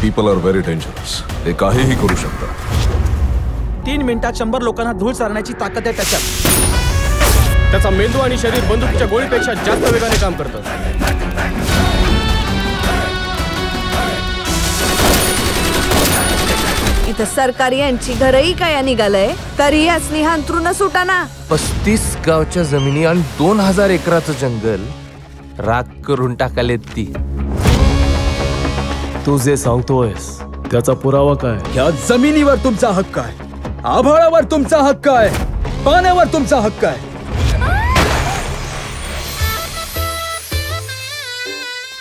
People R very dangerous. ते काहीही करू शकतात. 3 मिनिटात 100 लोकांना धूळ चारण्याची ताकद आहे त्याच्यात. त्याचा मेंदू आणि शरीर बंदुकीच्या गोळीपेक्षा जास्त वेगाने काम करतं. इथं सरकारी यांची घरही काय निघालंय, तरी या स्नेहांतरून सुटाना. 35 गावच्या जमिनी आणि 2000 एकराचं जंगल राख करून टाकालेत ती. तू जे सांगतोयस त्याचा पुरावा काय? या जमिनीवर तुमचा हक्क आहे, आभाळावर तुमचा हक्क आहे, पाण्यावर तुमचा हक्क आहे.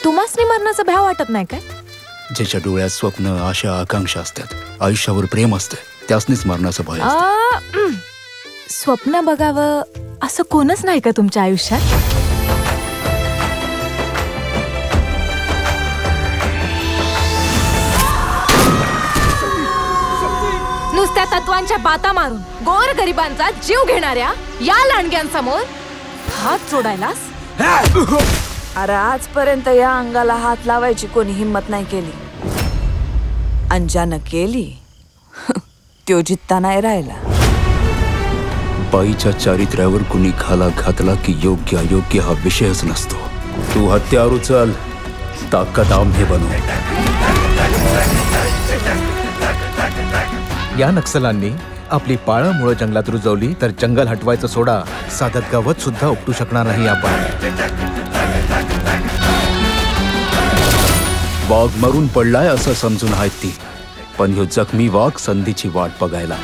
तुम्हासनी मरणाचा भ्या वाटत नाही काय? ज्याच्या डोळ्यात स्वप्न, आशा, आकांक्षा असतात, आयुष्यावर प्रेम असते, त्यासनीच मरणाचं भय असतं. स्वप्न बघावं असं कोणच नाही का तुमच्या आयुष्यात? नुसत्या तत्वांच्या बाता मारून गोर गरिबांचा जीव घेणाऱ्या या लांडग्यांसमोर हात जोडायलास? अरे आजपर्यंत या अंगाला हात लावायची कोणी हिम्मत नाही केली. अंजानं केली त्यो जित्ता नाही राहिला. बाईच्या चारित्र्यावर कुणी घाला घातला की योग्य अयोग्य हा विषयच नसतो. तू हत्यार उचल, ताकद आम्ही बनवू. या नक्षलांनी आपली पाळंमुळं जंगलात रुजवली तर जंगल हटवायचं सोडा, साधं गवत सुद्धा उपटू शकणार नाही आपण. वाघ मरून पडलाय असं समजून आहेत ती, पण ह्यो जखमी वाघ संधीची वाट बघायला.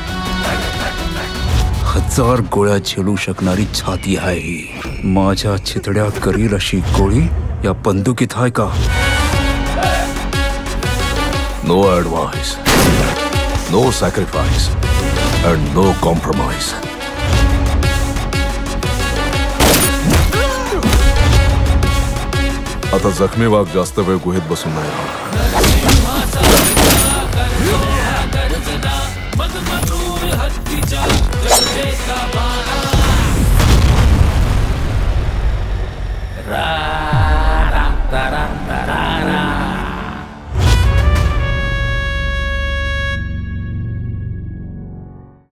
1000 गोळ्या झेलू शकणारी छाती आहे ही. माझ्या चितड्या करील अशी गोळी या बंदुकीत आहे का? No advice, no sacrifice and no compromise. आता जखमी वाघ जास्त वेळ गुहेत बसून नाही.